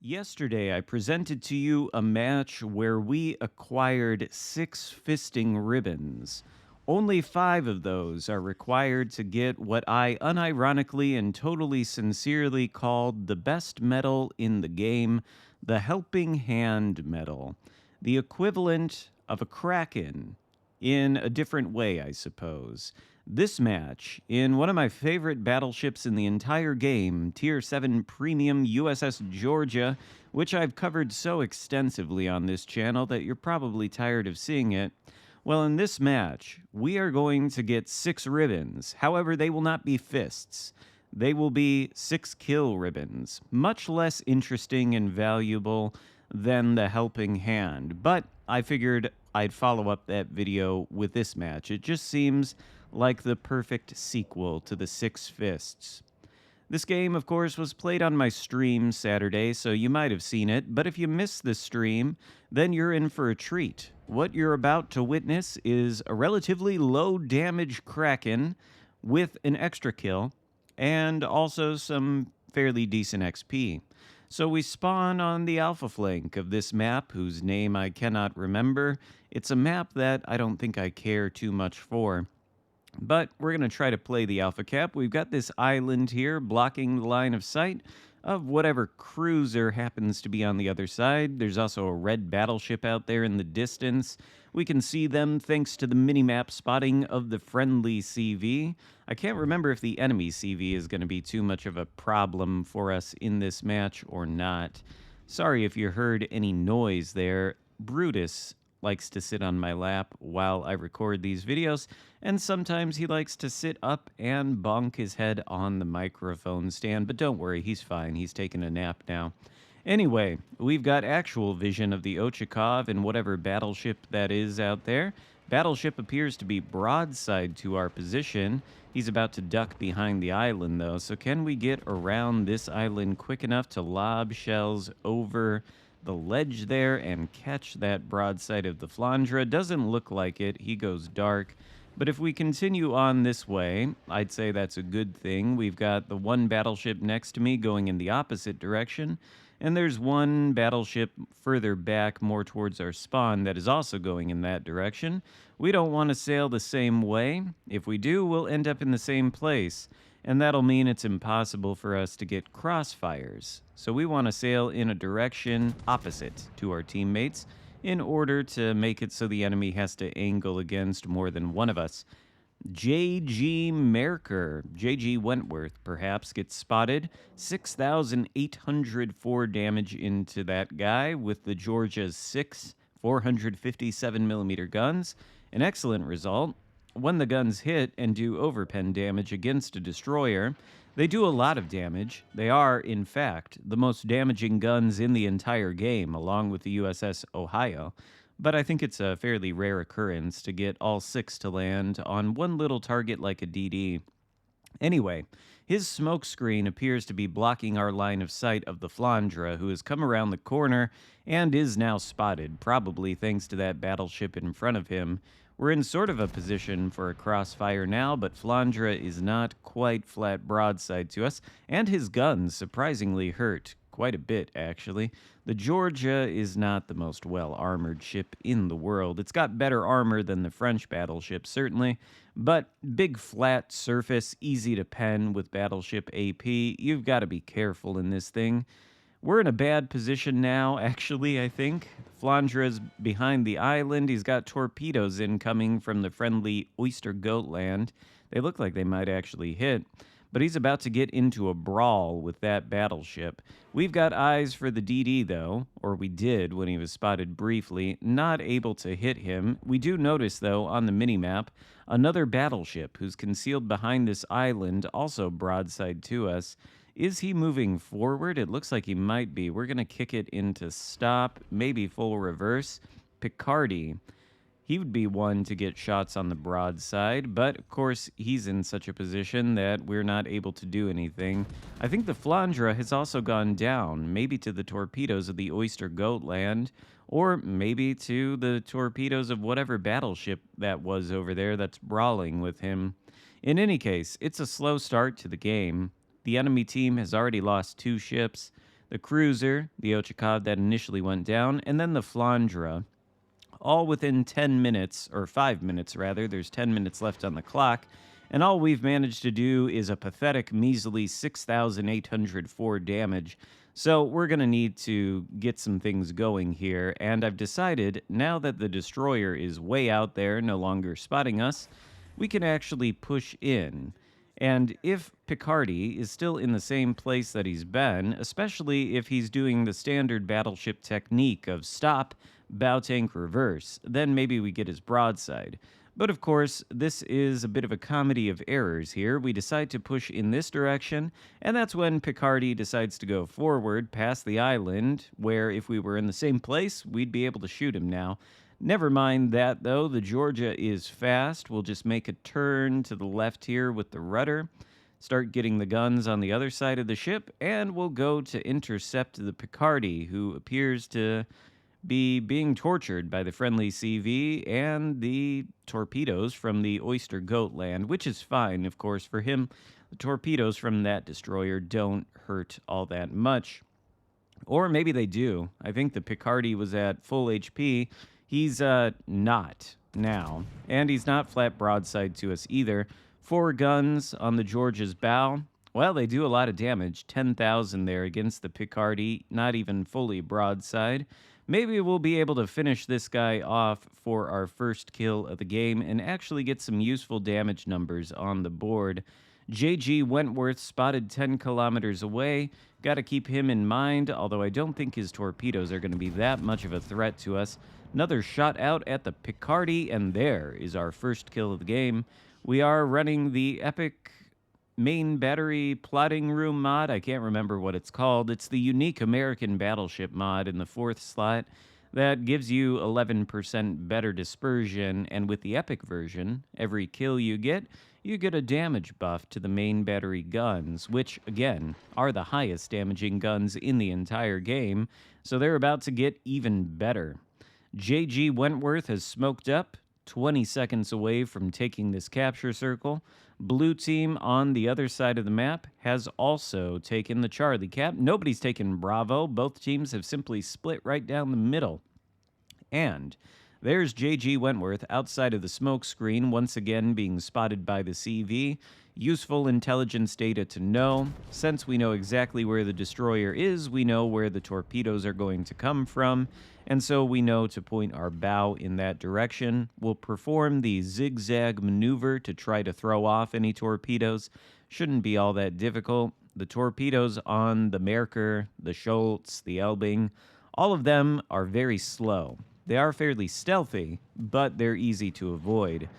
Yesterday, I presented to you a match where we acquired 6 fisting ribbons. Only 5 of those are required to get what I unironically and totally sincerely called the best medal in the game, the Helping Hand medal. The equivalent of a kraken, in a different way, I suppose. This match, in one of my favorite battleships in the entire game, Tier 7 Premium USS Georgia, which I've covered so extensively on this channel that you're probably tired of seeing it. Well, in this match, we are going to get 6 ribbons. However, they will not be fists. They will be 6 kill ribbons. Much less interesting and valuable than the Helping Hand. But I figured I'd follow up that video with this match. It just seems like the perfect sequel to the 6 fists. This game, of course, was played on my stream Saturday, so you might have seen it, but if you missed the stream, then you're in for a treat. What you're about to witness is a relatively low damage Kraken with an extra kill, and also some fairly decent XP. So we spawn on the alpha flank of this map, whose name I cannot remember. It's a map that I don't think I care too much for. But we're going to try to play the alpha cap. We've got this island here blocking the line of sight of whatever cruiser happens to be on the other side. There's also a red battleship out there in the distance. We can see them thanks to the minimap spotting of the friendly CV. I can't remember if the enemy CV is going to be too much of a problem for us in this match or not. Sorry if you heard any noise there. Brutus likes to sit on my lap while I record these videos, and sometimes he likes to sit up and bonk his head on the microphone stand, but don't worry, he's fine. He's taking a nap now. Anyway, we've got actual vision of the Ochakov and whatever battleship that is out there. Battleship appears to be broadside to our position. He's about to duck behind the island, though, so can we get around this island quick enough to lob shells over the ledge there and catch that broadside of the Flandra? Doesn't look like it. He goes dark. But if we continue on this way, I'd say that's a good thing. We've got the one battleship next to me going in the opposite direction, and there's one battleship further back, more towards our spawn, that is also going in that direction. We don't want to sail the same way. If we do, we'll end up in the same place, and that'll mean it's impossible for us to get crossfires. So we want to sail in a direction opposite to our teammates in order to make it so the enemy has to angle against more than one of us. J.G. Merker, J.G. Wentworth, perhaps, gets spotted. 6,804 damage into that guy with the Georgia's 6 457mm guns. An excellent result. When the guns hit and do overpen damage against a destroyer, they do a lot of damage. They are, in fact, the most damaging guns in the entire game, along with the USS Ohio. But I think it's a fairly rare occurrence to get all 6 to land on one little target like a DD. Anyway, his smoke screen appears to be blocking our line of sight of the Flandra, who has come around the corner and is now spotted, probably thanks to that battleship in front of him. We're in sort of a position for a crossfire now, but Flandra is not quite flat broadside to us, and his guns surprisingly hurt quite a bit, actually. The Georgia is not the most well-armored ship in the world. It's got better armor than the French battleship, certainly, but big flat surface, easy to pen with battleship AP. You've got to be careful in this thing. We're in a bad position now, actually, I think. Flandra's behind the island. He's got torpedoes incoming from the friendly Oyster Goat land. They look like they might actually hit. But he's about to get into a brawl with that battleship. We've got eyes for the DD, though, or we did when he was spotted briefly, not able to hit him. We do notice, though, on the minimap, another battleship who's concealed behind this island, also broadside to us. Is he moving forward? It looks like he might be. We're going to kick it into stop, maybe full reverse. Picardy. He would be one to get shots on the broadside, but of course he's in such a position that we're not able to do anything. I think the Flandra has also gone down, maybe to the torpedoes of the Oyster Goat land, or maybe to the torpedoes of whatever battleship that was over there that's brawling with him. In any case, it's a slow start to the game. The enemy team has already lost 2 ships. the cruiser, the Ochakov that initially went down, and then the Flandra, all within 10 minutes, or 5 minutes rather. There's 10 minutes left on the clock. And all we've managed to do is a pathetic, measly 6,804 damage. So we're going to need to get some things going here. And I've decided, now that the destroyer is way out there, no longer spotting us, we can actually push in. And if Picardy is still in the same place that he's been, especially if he's doing the standard battleship technique of stop, bow tank, reverse, then maybe we get his broadside. But of course, this is a bit of a comedy of errors here. We decide to push in this direction, and that's when Picardy decides to go forward past the island, where if we were in the same place, we'd be able to shoot him now. Never mind that, though. The Georgia is fast. We'll just make a turn to the left here with the rudder, start getting the guns on the other side of the ship, and we'll go to intercept the Picardy, who appears to be being tortured by the friendly CV and the torpedoes from the Oyster Goat land, which is fine, of course, for him. The torpedoes from that destroyer don't hurt all that much. Or maybe they do. I think the Picardy was at full HP. He's not now. And he's not flat broadside to us either. 4 guns on the George's bow. Well, they do a lot of damage. 10,000 there against the Picardy, not even fully broadside. Maybe we'll be able to finish this guy off for our first kill of the game and actually get some useful damage numbers on the board. JG Wentworth spotted 10 kilometers away. Got to keep him in mind, although I don't think his torpedoes are going to be that much of a threat to us. Another shot out at the Picardy, and there is our first kill of the game. We are running the epic main battery plotting room mod. I can't remember what it's called. It's the unique American battleship mod in the 4th slot that gives you 11% better dispersion, and with the epic version, every kill you get a damage buff to the main battery guns, which, again, are the highest damaging guns in the entire game, so they're about to get even better. JG Wentworth has smoked up, 20 seconds away from taking this capture circle. Blue team on the other side of the map has also taken the Charlie Cap. Nobody's taken Bravo. Both teams have simply split right down the middle. And there's JG Wentworth outside of the smoke screen, once again being spotted by the CV. Useful intelligence data to know. Since we know exactly where the destroyer is, we know where the torpedoes are going to come from, and so we know to point our bow in that direction. We'll perform the zigzag maneuver to try to throw off any torpedoes. Shouldn't be all that difficult. The torpedoes on the Merkur, the Schultz, the Elbing, all of them are very slow. They are fairly stealthy, but they're easy to avoid.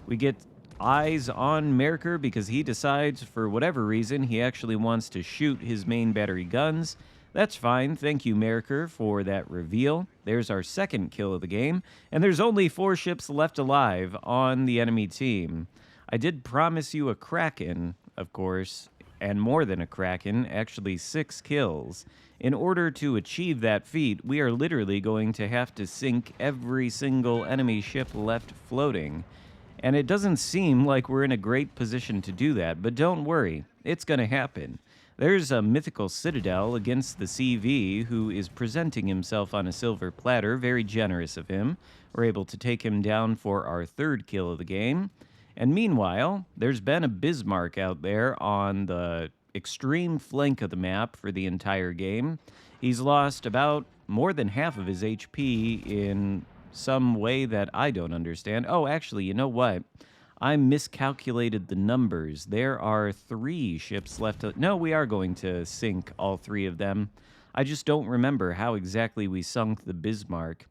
We get eyes on Merkur because he decides, for whatever reason, he actually wants to shoot his main battery guns. That's fine. Thank you, Merkur, for that reveal. There's our second kill of the game, and there's only 4 ships left alive on the enemy team. I did promise you a kraken, of course, and more than a kraken, actually 6 kills. In order to achieve that feat, we are literally going to have to sink every single enemy ship left floating. And it doesn't seem like we're in a great position to do that, but don't worry, it's going to happen. There's a mythical citadel against the CV who is presenting himself on a silver platter, very generous of him. We're able to take him down for our 3rd kill of the game. And meanwhile, there's been a Bismarck out there on the extreme flank of the map for the entire game. He's lost about more than half of his HP in some way that I don't understand. Oh, actually, you know what? I miscalculated the numbers. There are 3 ships left. No, we are going to sink all 3 of them. I just don't remember how exactly we sunk the Bismarck.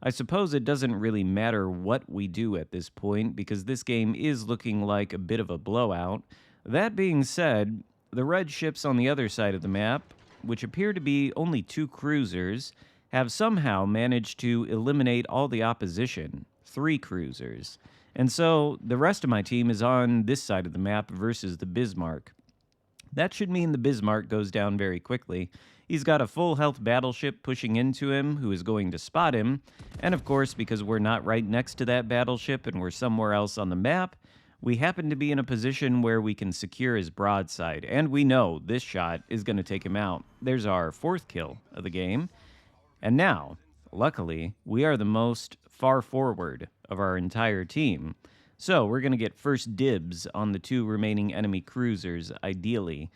I suppose it doesn't really matter what we do at this point, because this game is looking like a bit of a blowout. That being said, the red ships on the other side of the map, which appear to be only 2 cruisers, have somehow managed to eliminate all the opposition, 3 cruisers. And so the rest of my team is on this side of the map versus the Bismarck. That should mean the Bismarck goes down very quickly. He's got a full health battleship pushing into him who is going to spot him. And of course, because we're not right next to that battleship and we're somewhere else on the map, we happen to be in a position where we can secure his broadside, and we know this shot is going to take him out. There's our fourth kill of the game. And now, luckily, we are the most far forward of our entire team. So we're going to get first dibs on the two remaining enemy cruisers, ideally.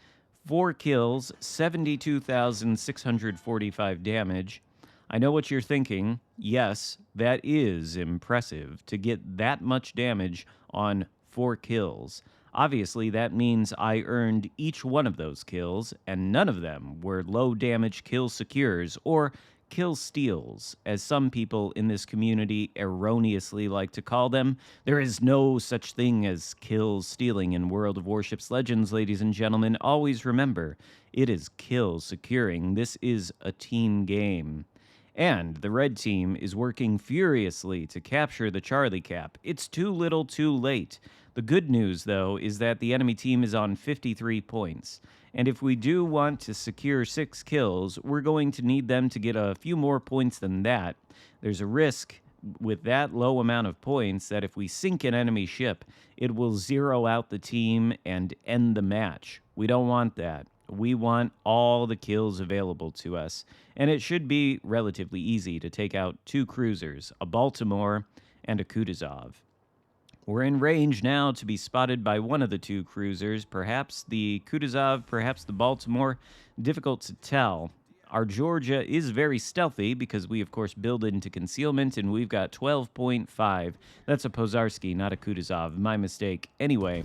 4 kills, 72,645 damage. I know what you're thinking. Yes, that is impressive to get that much damage on 4 kills. Obviously, that means I earned each one of those kills, and none of them were low damage kill secures or kill steals, as some people in this community erroneously like to call them. There is no such thing as kill stealing in World of Warships Legends, ladies and gentlemen. Always remember, it is kill securing. This is a team game. And the red team is working furiously to capture the Charlie Cap. It's too little too late. The good news, though, is that the enemy team is on 53 points. And if we do want to secure 6 kills, we're going to need them to get a few more points than that. There's a risk with that low amount of points that if we sink an enemy ship, it will zero out the team and end the match. We don't want that. We want all the kills available to us. And it should be relatively easy to take out 2 cruisers, a Baltimore and a Kutuzov. We're in range now to be spotted by one of the 2 cruisers, perhaps the Kutuzov, perhaps the Baltimore. Difficult to tell. Our Georgia is very stealthy because we, of course, build into concealment, and we've got 12.5. That's a Pozarski, not a Kutuzov. My mistake. Anyway,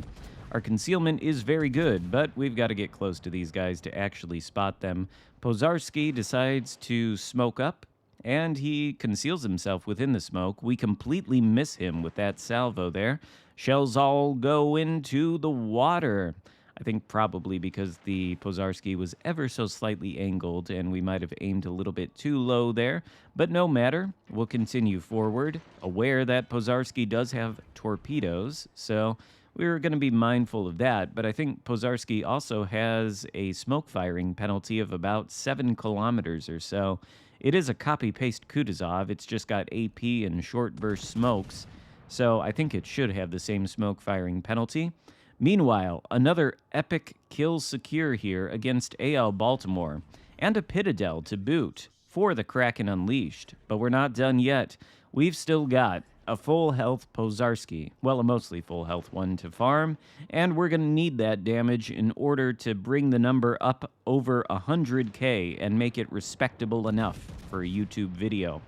our concealment is very good, but we've got to get close to these guys to actually spot them. Pozarski decides to smoke up, and he conceals himself within the smoke. We completely miss him with that salvo there. Shells all go into the water. I think probably because the Pozarski was ever so slightly angled, and we might have aimed a little bit too low there. But no matter, we'll continue forward, aware that Pozarski does have torpedoes, so we're going to be mindful of that. But I think Pozarski also has a smoke firing penalty of about 7 kilometers or so. It is a copy-paste Kutuzov. It's just got AP and short-burst smokes, so I think it should have the same smoke-firing penalty. Meanwhile, another epic kill secure here against AL Baltimore, and a Pitadel to boot for the Kraken Unleashed. But we're not done yet. We've still got a full health Pozarski, well, a mostly full health one to farm, and we're going to need that damage in order to bring the number up over 100k and make it respectable enough for a YouTube video.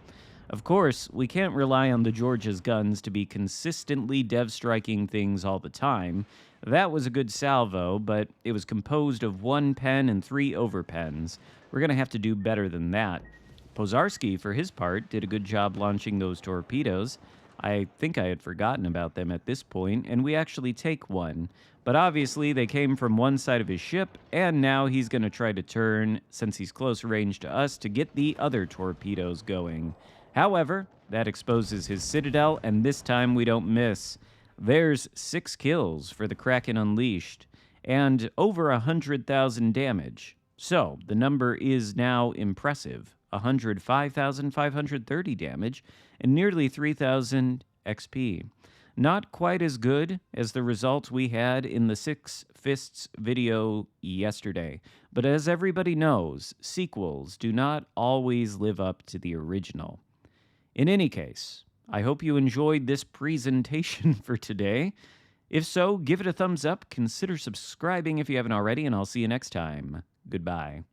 Of course, we can't rely on the Georgia's guns to be consistently dev-striking things all the time. That was a good salvo, but it was composed of 1 pen and 3 overpens. We're going to have to do better than that. Pozarski, for his part, did a good job launching those torpedoes. I think I had forgotten about them at this point, and we actually take one. But obviously, they came from one side of his ship, and now he's going to try to turn, since he's close range to us, to get the other torpedoes going. However, that exposes his citadel, and this time we don't miss. There's 6 kills for the Kraken Unleashed, and over 100,000 damage. So, the number is now impressive. 105,530 damage, and nearly 3,000 XP. Not quite as good as the result we had in the 6 Fists video yesterday, but as everybody knows, sequels do not always live up to the original. In any case, I hope you enjoyed this presentation for today. If so, give it a thumbs up, consider subscribing if you haven't already, and I'll see you next time. Goodbye.